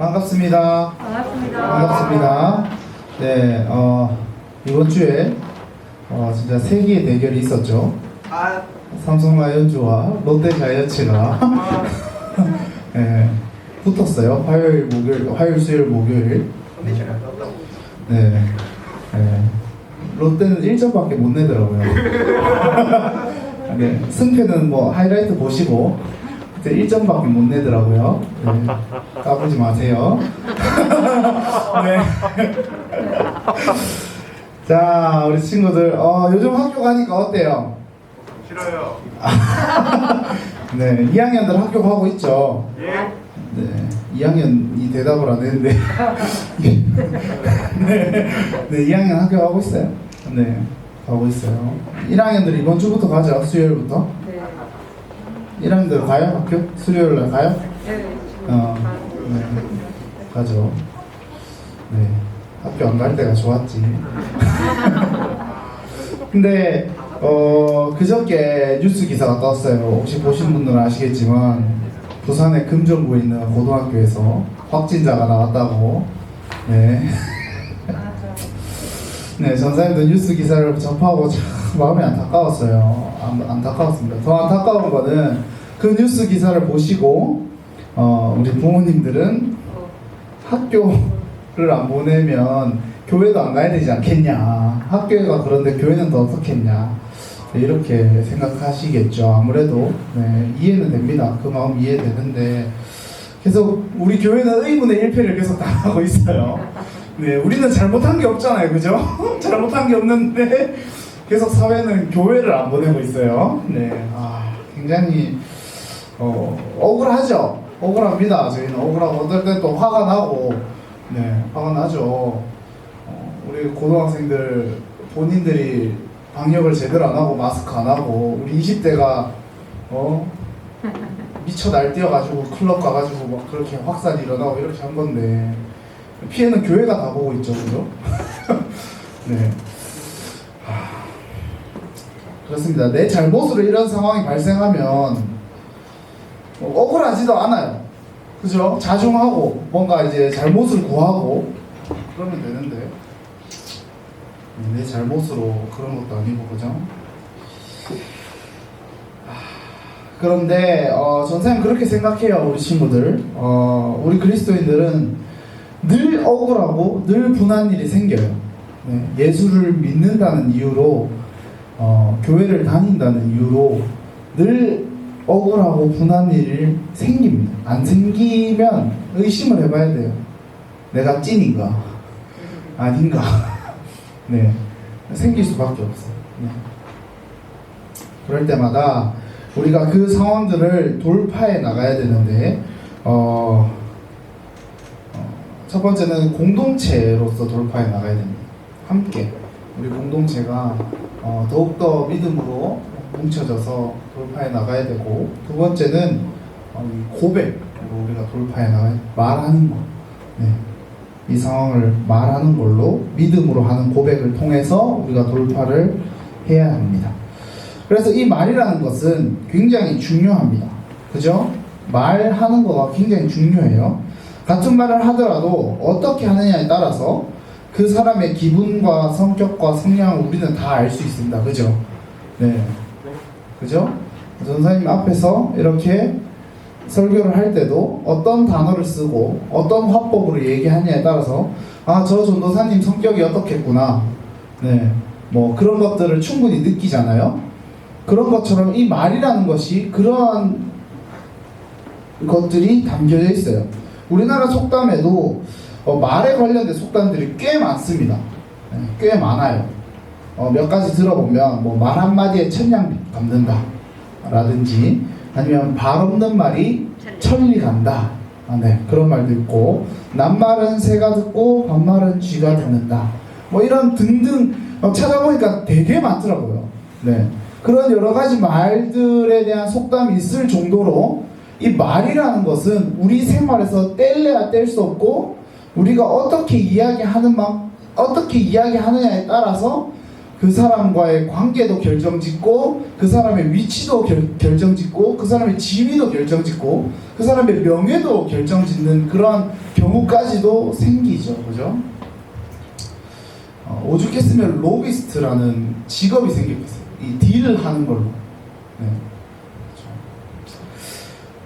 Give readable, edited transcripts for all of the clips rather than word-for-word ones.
반갑습니다. 반갑습니다. 반갑습니다. 네, 이번 주에 진짜 세기의 대결이 있었죠. 삼성 라이온즈와 롯데 자이언츠가 네, 붙었어요. 화요일, 수요일, 목요일. 네, 네. 롯데는 1점밖에 못 내더라고요. 네, 승패는 뭐 하이라이트 보시고 그때 1점밖에 못 내더라고요. 네, 까불지 마세요. 네. 자, 우리 친구들 요즘 학교 가니까 어때요? 싫어요. 네, 2학년들 학교 가고 있죠? 예. 네, 2학년이 대답을 안 했는데 네, 2학년 학교 가고 있어요. 네, 가고 있어요. 1학년들 이번 주부터 가죠, 수요일부터. 네. 1학년들 가요, 학교? 수요일 날 가요? 네. 네, 가죠. 네, 학교 안 갈 때가 좋았지. 근데 그저께 뉴스 기사가 떴어요. 혹시 보신 분들은 아시겠지만 부산의 금정구에 있는 고등학교에서 확진자가 나왔다고. 네. 네, 전사님도 뉴스 기사를 접하고 참 마음이 안타까웠어요. 안타까웠습니다. 더 안타까운 거는 그 뉴스 기사를 보시고 우리 부모님들은 학교를 안 보내면 교회도 안 가야 되지 않겠냐. 학교가 그런데 교회는 더 어떻겠냐. 네, 이렇게 생각하시겠죠. 아무래도 네, 이해는 됩니다. 그 마음 이해되는데 계속 우리 교회는 의문의 1패를 계속 당하고 있어요. 네, 우리는 잘못한 게 없잖아요, 그죠? 잘못한 게 없는데 계속 사회는 교회를 안 보내고 있어요. 네, 굉장히 억울하죠. 억울합니다. 저희는 억울하고 어떨 땐 또 화가 나고, 네, 화가 나죠. 우리 고등학생들 본인들이 방역을 제대로 안 하고 마스크 안 하고 우리 20대가 미쳐 날뛰어가지고 클럽 가가지고 막 그렇게 확산이 일어나고 이렇게 한 건데 피해는 교회가 다 보고 있죠, 그죠? 네. 그렇습니다. 내 잘못으로 이런 상황이 발생하면 억울하지도 않아요. 그죠? 자중하고 뭔가 이제 잘못을 구하고 그러면 되는데 내 잘못으로 그런 것도 아니고, 그죠? 그런데 전사님 그렇게 생각해요. 우리 친구들, 우리 그리스도인들은 늘 억울하고 늘 분한 일이 생겨요. 네, 예수를 믿는다는 이유로 교회를 다닌다는 이유로 늘 억울하고 분한 일이 생깁니다. 안 생기면 의심을 해봐야 돼요. 내가 찐인가 아닌가. 네, 생길 수밖에 없어요. 네. 그럴 때마다 우리가 그 상황들을 돌파해 나가야 되는데 첫 번째는 공동체로서 돌파해 나가야 됩니다. 함께 우리 공동체가 더욱더 믿음으로 뭉쳐져서 돌파해 나가야 되고, 두 번째는 고백으로 우리가 돌파해 나가야 말하는 거. 네. 이 상황을 말하는 걸로 믿음으로 하는 고백을 통해서 우리가 돌파를 해야 합니다. 그래서 이 말이라는 것은 굉장히 중요합니다. 그죠? 말하는 거가 굉장히 중요해요. 같은 말을 하더라도 어떻게 하느냐에 따라서 그 사람의 기분과 성격과 성향을 우리는 다 알 수 있습니다. 그죠? 네. 그죠? 전사님 앞에서 이렇게 설교를 할 때도 어떤 단어를 쓰고 어떤 화법으로 얘기하냐에 따라서 저 전도사님 성격이 어떻겠구나. 네. 뭐 그런 것들을 충분히 느끼잖아요. 그런 것처럼 이 말이라는 것이 그러한 것들이 담겨져 있어요. 우리나라 속담에도 말에 관련된 속담들이 꽤 많습니다. 네, 꽤 많아요. 몇 가지 들어보면 뭐 말 한마디에 천냥 갚는다 라든지, 아니면 발 없는 말이 천리 간다. 네, 그런 말도 있고, 낱말은 새가 듣고 반말은 쥐가 듣는다. 뭐 이런 등등 찾아보니까 되게 많더라고요. 네, 그런 여러 가지 말들에 대한 속담이 있을 정도로 이 말이라는 것은 우리 생활에서 뗄래야 뗄 수 없고, 우리가 어떻게 이야기하느냐에 따라서 그 사람과의 관계도 결정짓고, 그 사람의 위치도 결정짓고, 그 사람의 지위도 결정짓고, 그 사람의 명예도 결정짓는 그러한 경우까지도 생기죠, 그죠? 오죽했으면 로비스트라는 직업이 생겼어요. 이 딜을 하는 걸로. 네.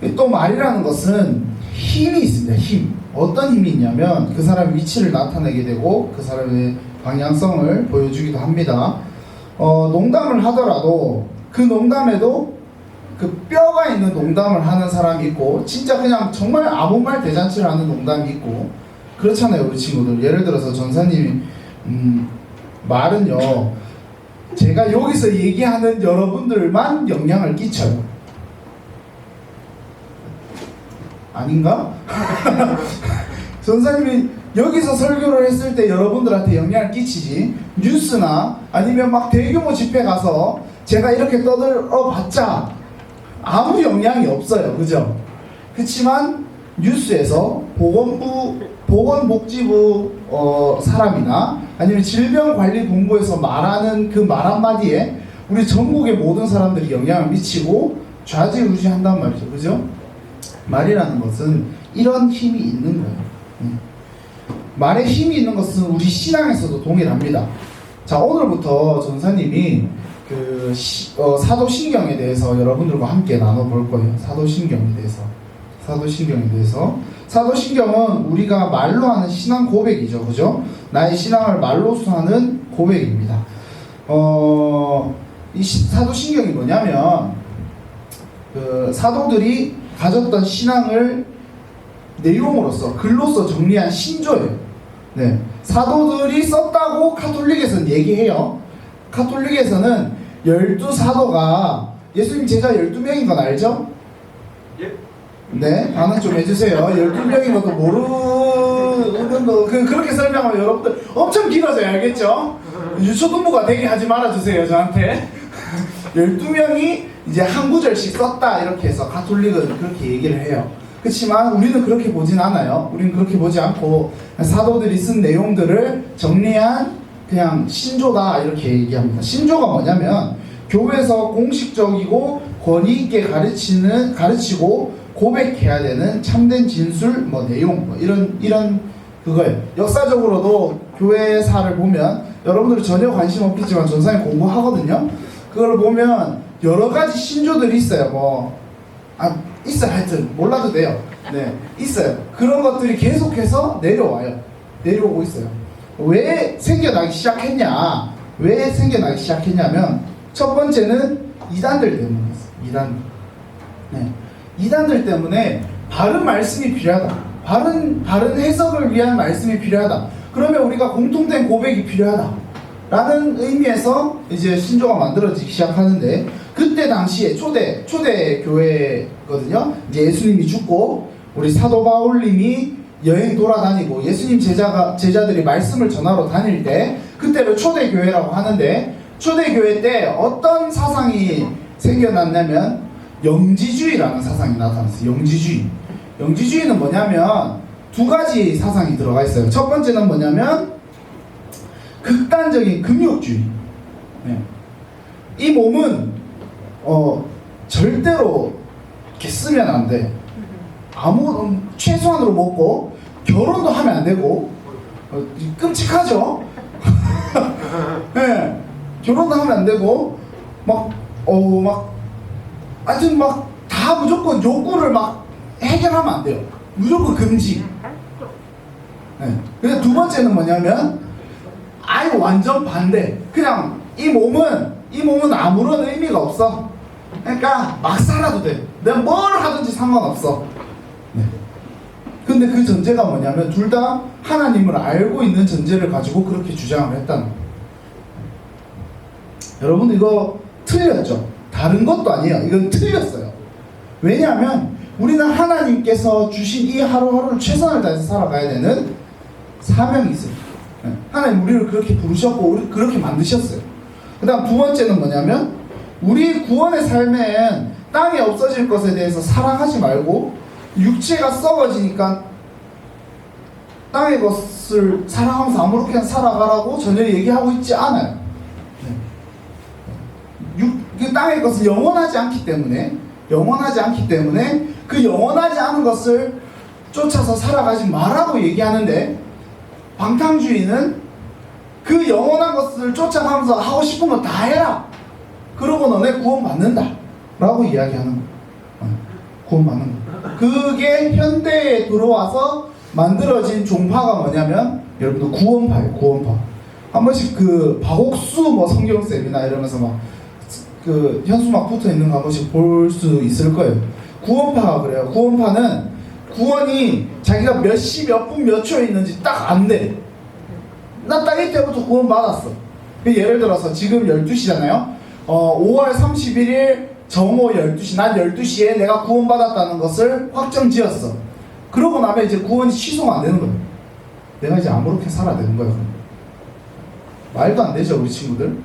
그렇죠. 또 말이라는 것은 힘이 있습니다. 힘. 어떤 힘이 있냐면 그 사람의 위치를 나타내게 되고 그 사람의 방향성을 보여주기도 합니다. 농담을 하더라도 그 농담에도 그 뼈가 있는 농담을 하는 사람이 있고 진짜 그냥 정말 아무 말 대잔치를 하는 농담이 있고 그렇잖아요, 우리 친구들. 예를 들어서 전사님이 말은요, 제가 여기서 얘기하는 여러분들만 영향을 끼쳐요. 아닌가? 전사님이 여기서 설교를 했을 때 여러분들한테 영향을 끼치지, 뉴스나 아니면 막 대규모 집회 가서 제가 이렇게 떠들어 봤자 아무 영향이 없어요, 그죠? 그렇지만 뉴스에서 보건복지부 사람이나 아니면 질병관리본부에서 말하는 그 말 한마디에 우리 전국의 모든 사람들이 영향을 미치고 좌지우지한단 말이죠, 그죠? 말이라는 것은 이런 힘이 있는 거예요. 말에 힘이 있는 것은 우리 신앙에서도 동일합니다. 자, 오늘부터 전사님이 그 사도신경에 대해서 여러분들과 함께 나눠볼 거예요. 사도신경에 대해서. 사도신경은 우리가 말로 하는 신앙 고백이죠, 그죠? 나의 신앙을 말로써 하는 고백입니다. 이 사도신경이 뭐냐면 그 사도들이 가졌던 신앙을 내용으로서 글로써 정리한 신조예요. 네, 사도들이 썼다고 카톨릭에서는 얘기해요. 카톨릭에서는 12사도가 예수님 제자 12명인 건 알죠? 예. 네, 반응 좀 해주세요. 12명인 것도 모르는 거 그렇게 설명하면 여러분들 엄청 길어져요, 알겠죠? 유초등부가 되게 하지 말아주세요, 저한테. 12명이 이제 한 구절씩 썼다 이렇게 해서 카톨릭은 그렇게 얘기를 해요. 그렇지만 우리는 그렇게 보진 않아요. 우리는 그렇게 보지 않고 사도들이 쓴 내용들을 정리한 그냥 신조다 이렇게 얘기합니다. 신조가 뭐냐면 교회에서 공식적이고 권위 있게 가르치고 고백해야 되는 참된 진술 뭐 내용 뭐 이런 그거예요. 역사적으로도 교회사를 보면 여러분들 전혀 관심 없겠지만 전사님 공부하거든요. 그걸 보면 여러 가지 신조들이 있어요. 있어요. 하여튼 몰라도 돼요. 네, 있어요. 그런 것들이 계속해서 내려오고 있어요. 왜 생겨나기 시작했냐면 첫 번째는 이단들 때문이었어요. 네, 이단들 때문에 바른 말씀이 필요하다. 바른 해석을 위한 말씀이 필요하다. 그러면 우리가 공통된 고백이 필요하다. 라는 의미에서 이제 신조가 만들어지기 시작하는데 그때 당시에 초대 교회거든요. 이제 예수님이 죽고 우리 사도 바울님이 여행 돌아다니고 예수님 제자들이 말씀을 전하러 다닐 때 그때를 초대 교회라고 하는데 초대 교회 때 어떤 사상이 생겨났냐면 영지주의라는 사상이 나타났어요. 영지주의는 뭐냐면 두 가지 사상이 들어가 있어요. 첫 번째는 뭐냐면 극단적인 금욕주의. 네. 이 몸은 절대로 이렇게 쓰면 안 돼. 최소한으로 먹고 결혼도 하면 안 되고 끔찍하죠. 네. 결혼도 하면 안 되고 하여튼 다 무조건 욕구를 해결하면 안 돼요. 무조건 금지. 네. 근데 두 번째는 뭐냐면 아예 완전 반대. 그냥 이 몸은 아무런 의미가 없어. 그러니까 막 살아도 돼. 내가 뭘 하든지 상관없어. 네. 근데 그 전제가 뭐냐면 둘 다 하나님을 알고 있는 전제를 가지고 그렇게 주장을 했다는 거예요. 여러분 이거 틀렸죠? 다른 것도 아니에요. 이건 틀렸어요. 왜냐하면 우리는 하나님께서 주신 이 하루하루를 최선을 다해서 살아가야 되는 사명이 있어요. 하나님 우리를 그렇게 부르셨고 우리 그렇게 만드셨어요. 그 다음 두 번째는 뭐냐면 우리 구원의 삶엔 땅에 없어질 것에 대해서 사랑하지 말고 육체가 썩어지니까 땅의 것을 사랑하면서 아무렇게나 살아가라고 전혀 얘기하고 있지 않아요. 그 땅의 것은 영원하지 않기 때문에 그 영원하지 않은 것을 쫓아서 살아가지 말라고 얘기하는데, 방탕주의는 그 영원한 것을 쫓아가면서 하고 싶은 거 다 해라. 그러고 너네 구원받는다 라고 이야기하는 거예요. 구원받는 거. 그게 현대에 들어와서 만들어진 종파가 뭐냐면, 여러분들 구원파예요. 구원파. 한 번씩 그 박옥수 뭐 성경쌤이나 이러면서 막 그 현수 막 붙어 있는 거 한 번씩 볼 수 있을 거예요. 구원파가 그래요. 구원파는 구원이 자기가 몇 시, 몇 분, 몇 초에 있는지 딱 안 돼. 나 딱 이때부터 구원 받았어. 예를 들어서 지금 12시잖아요. 5월 31일 정오 12시, 난 12시에 내가 구원 받았다는 것을 확정 지었어. 그러고 나면 이제 구원이 취소가 안 되는 거예요. 내가 이제 아무렇게 살아야 되는 거예요. 말도 안 되죠, 우리 친구들?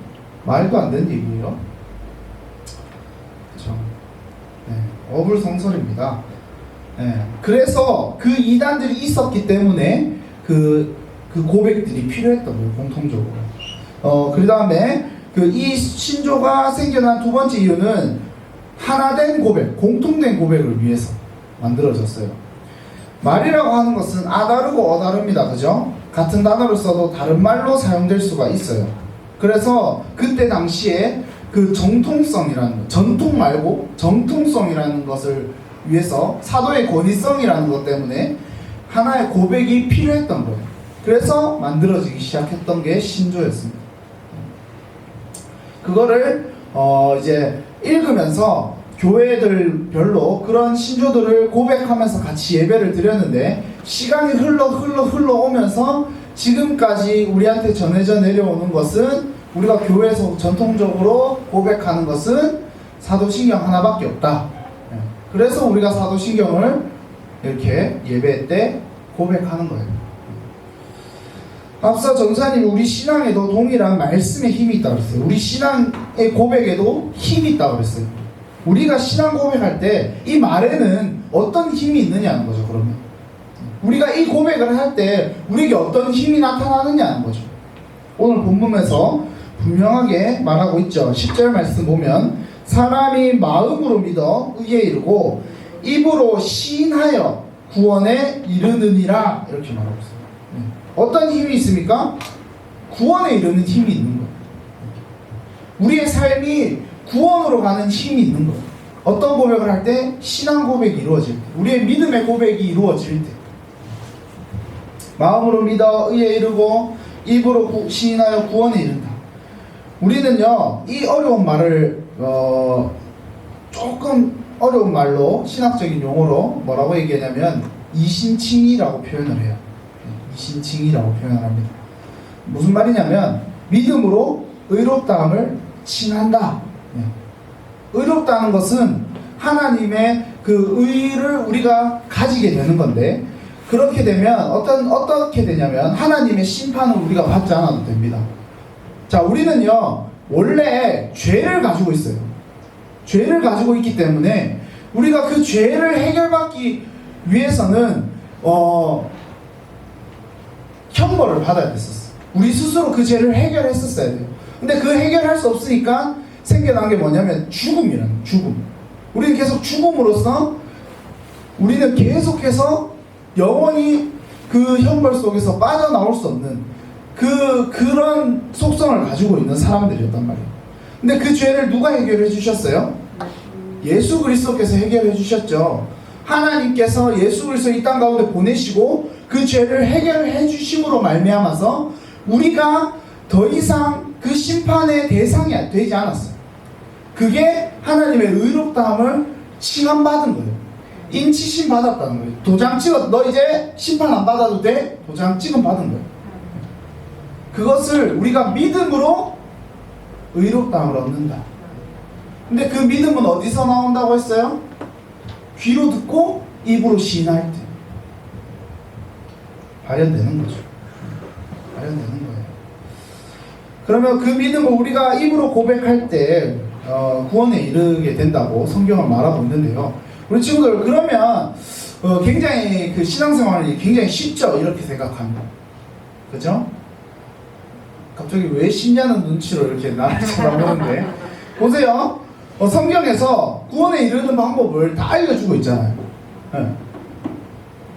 말도 안 되는 얘기예요. 그렇죠? 네, 어불성설입니다. 네, 그래서 그 이단들이 있었기 때문에 그 고백들이 필요했던 거예요, 공통적으로. 그 다음에 이 신조가 생겨난 두 번째 이유는 하나된 고백, 공통된 고백을 위해서 만들어졌어요. 말이라고 하는 것은 아다르고 어다릅니다. 그죠? 같은 단어를 써도 다른 말로 사용될 수가 있어요. 그래서 그때 당시에 그 정통성이라는 것, 전통 말고 정통성이라는 것을 위해서 사도의 권위성이라는 것 때문에 하나의 고백이 필요했던 거예요. 그래서 만들어지기 시작했던 게 신조였습니다. 그거를 이제 읽으면서 교회들별로 그런 신조들을 고백하면서 같이 예배를 드렸는데, 시간이 흘러오면서 지금까지 우리한테 전해져 내려오는 것은, 우리가 교회에서 전통적으로 고백하는 것은 사도신경 하나밖에 없다. 그래서 우리가 사도신경을 이렇게 예배 때 고백하는 거예요. 앞서 전사님 우리 신앙에도 동일한 말씀의 힘이 있다고 그랬어요. 우리 신앙의 고백에도 힘이 있다고 그랬어요. 우리가 신앙 고백할 때 이 말에는 어떤 힘이 있느냐는 거죠. 그러면 우리가 이 고백을 할 때 우리에게 어떤 힘이 나타나느냐는 거죠. 오늘 본문에서 분명하게 말하고 있죠. 10절 말씀 보면, 사람이 마음으로 믿어 의에 이르고 입으로 시인하여 구원에 이르느니라, 이렇게 말하고 있어요. 어떤 힘이 있습니까? 구원에 이르는 힘이 있는 거예요. 우리의 삶이 구원으로 가는 힘이 있는 거예요. 어떤 고백을 할 때? 신앙 고백이 이루어질 때, 우리의 믿음의 고백이 이루어질 때. 마음으로 믿어 의에 이르고 입으로 시인하여 구원에 이른다. 우리는요, 이 어려운 말을 조금 어려운 말로, 신학적인 용어로 뭐라고 얘기하냐면 이신칭의라고 표현을 해요. 이신칭의라고 표현을 합니다. 무슨 말이냐면, 믿음으로 의롭다함을 칭한다. 의롭다는 것은 하나님의 그 의를 우리가 가지게 되는 건데, 그렇게 되면 어떻게 되냐면 하나님의 심판을 우리가 받지 않아도 됩니다. 자, 우리는요 원래 죄를 가지고 있어요. 죄를 가지고 있기 때문에 우리가 그 죄를 해결받기 위해서는 형벌을 받아야 됐었어. 우리 스스로 그 죄를 해결했었어야 돼요. 근데 그 해결할 수 없으니까 생겨난 게 뭐냐면 죽음이라는, 죽음. 우리는 계속 죽음으로써 우리는 계속해서 영원히 그 형벌 속에서 빠져나올 수 없는 그런 속성을 가지고 있는 사람들이었단 말이에요. 근데 그 죄를 누가 해결해 주셨어요? 예수 그리스도께서 해결해 주셨죠. 하나님께서 예수 그리스도 이 땅 가운데 보내시고 그 죄를 해결해 주심으로 말미암아서 우리가 더 이상 그 심판의 대상이 되지 않았어요. 그게 하나님의 의롭다함을 칭함받은 거예요. 인치심 받았다는 거예요. 도장 찍어, 너 이제 심판 안 받아도 돼? 도장 찍음 받은 거예요. 그것을 우리가 믿음으로 의롭다함을 얻는다. 근데 그 믿음은 어디서 나온다고 했어요? 귀로 듣고 입으로 시인할 때 발현되는 거죠. 발현되는 거예요. 그러면 그 믿음을 우리가 입으로 고백할 때 구원에 이르게 된다고 성경은 말하고 있는데요. 우리 친구들, 그러면 굉장히 그 신앙생활이 굉장히 쉽죠? 이렇게 생각합니다. 그죠? 갑자기 왜 쉽냐는 눈치로 이렇게 나를 쳐다보는데 보세요. 성경에서 구원에 이르는 방법을 다 알려주고 있잖아요. 네.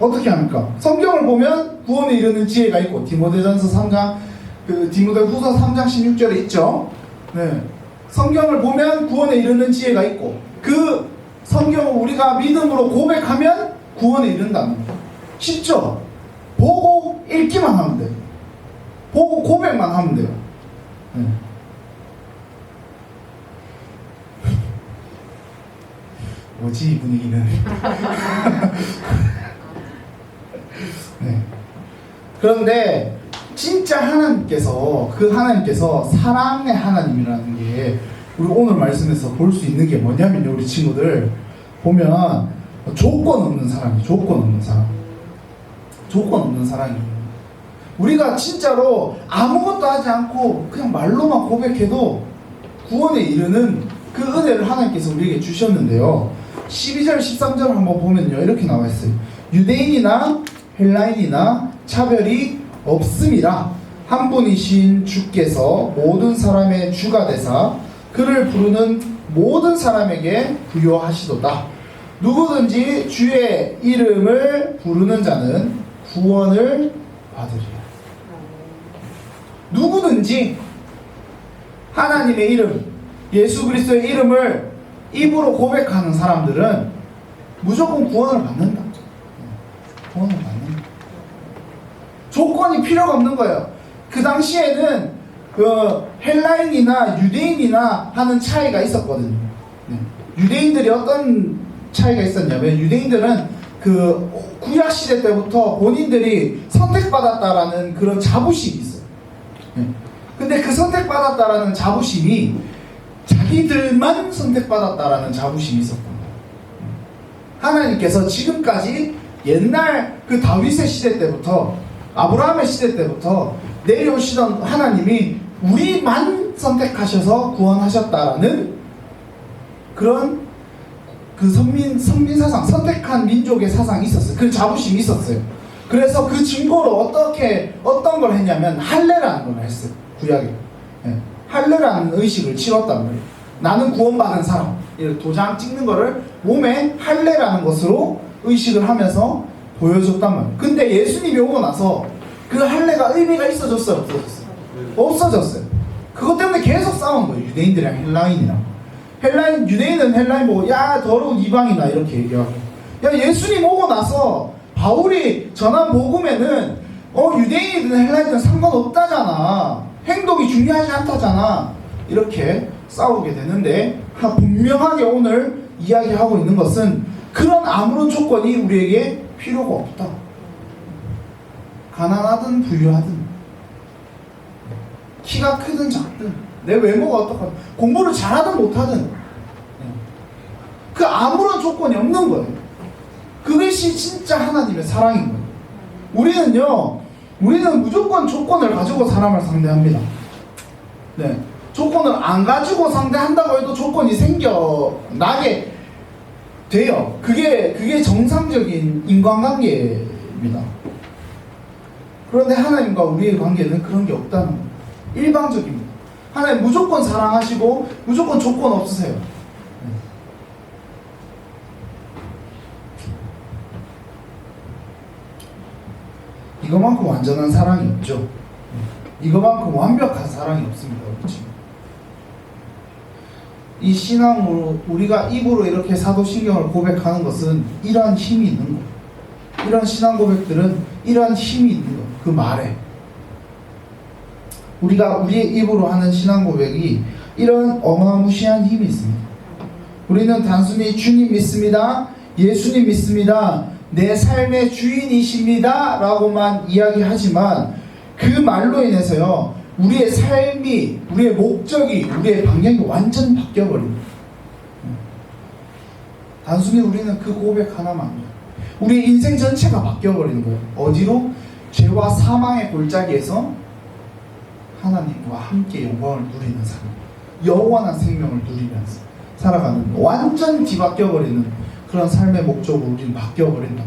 어떻게 합니까? 성경을 보면 구원에 이르는 지혜가 있고 디모데전서 3장 디모데후서 3장 16절에 있죠. 네. 성경을 보면 구원에 이르는 지혜가 있고 그 성경을 우리가 믿음으로 고백하면 구원에 이른다는 거예요. 쉽죠? 보고 읽기만 하면 돼요. 보고 고백만 하면 돼요. 네. 뭐지 이 분위기는. 네. 그런데 진짜 하나님께서 사랑의 하나님이라는 게 우리 오늘 말씀에서 볼 수 있는 게 뭐냐면요, 우리 친구들 보면 조건 없는 사랑이 조건 없는 사랑이 우리가 진짜로 아무것도 하지 않고 그냥 말로만 고백해도 구원에 이르는 그 은혜를 하나님께서 우리에게 주셨는데요. 12절 13절 한번 보면요, 이렇게 나와 있어요. 유대인이나 헬라인이나 차별이 없음이라 한 분이신 주께서 모든 사람의 주가 되사 그를 부르는 모든 사람에게 부요하시도다. 누구든지 주의 이름을 부르는 자는 구원을 받으리라. 누구든지 하나님의 이름, 예수 그리스도의 이름을 입으로 고백하는 사람들은 무조건 구원을 받는다. 구원을 받는다. 조건이 필요가 없는 거예요. 그 당시에는 헬라인이나 유대인이나 하는 차이가 있었거든요. 유대인들이 어떤 차이가 있었냐면, 유대인들은 그 구약 시대 때부터 본인들이 선택받았다라는 그런 자부심이 있어요. 근데 그 선택받았다라는 자부심이 자기들만 선택받았다라는 자부심이 있었거든요. 하나님께서 지금까지 옛날 그 다윗의 시대 때부터, 아브라함의 시대 때부터 내려오시던 하나님이 우리만 선택하셔서 구원하셨다라는 그런 그 선민 사상, 선택한 민족의 사상이 있었어요. 그 자부심이 있었어요. 그래서 그 증거로 어떤 걸 했냐면 할례라는 걸 했어요. 구약에. 할례라는 의식을 치렀단 말이에요. 나는 구원받은 사람. 도장 찍는 거를 몸에 할례라는 것으로 의식을 하면서 보여줬단 말이에요. 근데 예수님이 오고 나서 그 할례가 의미가 있어졌어요? 없어졌어요? 없어졌어요. 그것 때문에 계속 싸운 거예요. 유대인들이랑 헬라인이랑. 유대인은 헬라인 보고 야 더러운 이방이나 이렇게 얘기하고, 야 예수님 오고 나서 바울이 전한 복음에는 유대인이든 헬라인이든 상관없다잖아, 행동이 중요하지 않다잖아, 이렇게 싸우게 되는데, 분명하게 오늘 이야기하고 있는 것은 그런 아무런 조건이 우리에게 필요가 없다. 가난하든 부유하든, 키가 크든 작든, 내 외모가 어떻든, 공부를 잘하든 못하든, 그 아무런 조건이 없는 거예요. 그것이 진짜 하나님의 사랑인 거예요. 우리는 무조건 조건을 가지고 사람을 상대합니다. 네. 조건을 안 가지고 상대한다고 해도 조건이 생겨나게 돼요. 그게 정상적인 인간관계입니다. 그런데 하나님과 우리의 관계는 그런 게 없다는 거예요. 일방적입니다. 하나님 무조건 사랑하시고 무조건 조건 없으세요. 이거만큼 완전한 사랑이 없죠. 이거만큼 완벽한 사랑이 없습니다. 그렇지? 이 신앙으로 우리가 입으로 이렇게 사도신경을 고백하는 것은 이러한 힘이 있는 거예요. 이런 신앙 고백들은 이러한 힘이 있는 거예요. 그 말에 우리가 우리의 입으로 하는 신앙 고백이 이런 어마무시한 힘이 있습니다. 우리는 단순히 주님 믿습니다, 예수님 믿습니다, 내 삶의 주인이십니다 라고만 이야기하지만 그 말로 인해서요, 우리의 삶이, 우리의 목적이, 우리의 방향이 완전 바뀌어버립니다. 단순히 우리는 그 고백 하나만, 우리의 인생 전체가 바뀌어버리는 거예요. 어디로? 죄와 사망의 골짜기에서 하나님과 함께 영광을 누리는 삶, 영원한 생명을 누리면서 살아가는, 완전 뒤바뀌어버리는 그런 삶의 목적으로 우리는 바뀌어버린다.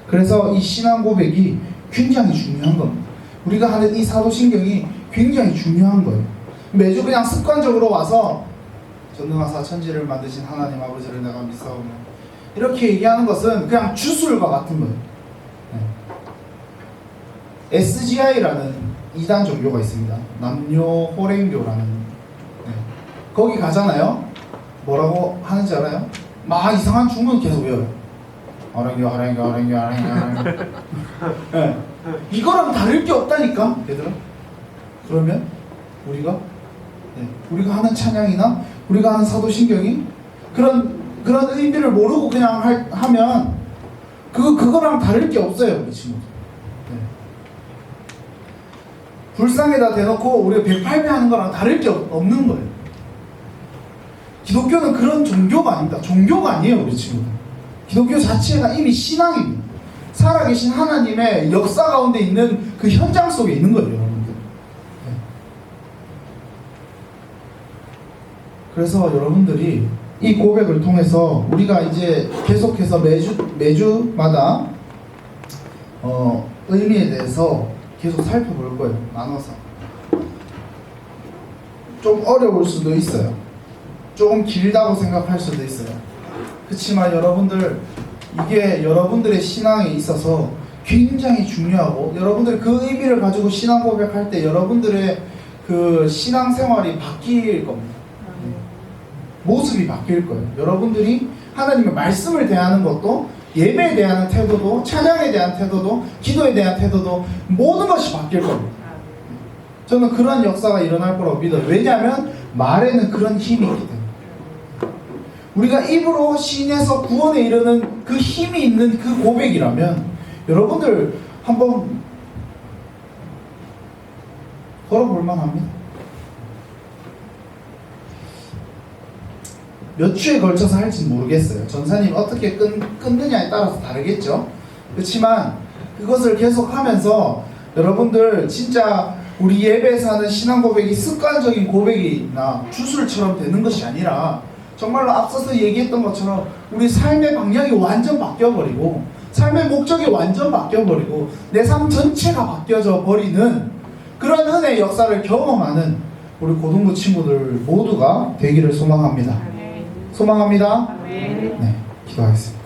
그래서 이 신앙 고백이 굉장히 중요한 겁니다. 우리가 하는 이 사도신경이 굉장히 중요한 거예요. 매주 그냥 습관적으로 와서 전능하사 천지를 만드신 하나님 아버지를 내가 믿사오며 이렇게 얘기하는 것은 그냥 주술과 같은 거예요. SGI라는 이단 종교가 있습니다. 남녀호랭교라는. 거기 가잖아요. 뭐라고 하는지 알아요? 막 이상한 주문 계속 외워요. 호랭교 호랭교 호랭교 호랭교. 네. 이거랑 다를 게 없다니까, 얘들아. 그러면 우리가 우리가 하는 찬양이나 우리가 하는 사도신경이 그런 의미를 모르고 그냥 하면 그거랑 다를 게 없어요, 우리 친구들. 불상에다 대놓고 우리가 108배 하는 거랑 다를 게 없는 거예요. 기독교는 그런 종교가 아닙니다. 종교가 아니에요, 우리 친구들. 기독교 자체가 이미 신앙입니다. 살아계신 하나님의 역사 가운데 있는 그 현장 속에 있는 거예요, 여러분들. 그래서 여러분들이 이 고백을 통해서 우리가 이제 계속해서 매주마다 의미에 대해서 계속 살펴볼 거예요. 나눠서. 좀 어려울 수도 있어요. 조금 길다고 생각할 수도 있어요. 그렇지만 여러분들, 이게 여러분들의 신앙에 있어서 굉장히 중요하고, 여러분들이 그 의미를 가지고 신앙 고백할 때 여러분들의 그 신앙 생활이 바뀔 겁니다. 모습이 바뀔 거예요. 여러분들이 하나님의 말씀을 대하는 것도, 예배에 대한 태도도, 찬양에 대한 태도도, 기도에 대한 태도도 모든 것이 바뀔 겁니다. 저는 그런 역사가 일어날 거라고 믿어요. 왜냐하면 말에는 그런 힘이 있기 때문에. 우리가 입으로 신에서 구원에 이르는 그 힘이 있는 그 고백이라면 여러분들 한번 걸어볼 만합니다. 몇 주에 걸쳐서 할지는 모르겠어요. 전사님 어떻게 끊느냐에 따라서 다르겠죠. 그렇지만 그것을 계속 하면서 여러분들 진짜 우리 예배에서 하는 신앙 고백이 습관적인 고백이나 주술처럼 되는 것이 아니라 정말로 앞서서 얘기했던 것처럼 우리 삶의 방향이 완전 바뀌어버리고, 삶의 목적이 완전 바뀌어버리고, 내 삶 전체가 바뀌어져 버리는 그런 은혜의 역사를 경험하는 우리 고등부 친구들 모두가 되기를 소망합니다. 소망합니다. 네, 기도하겠습니다.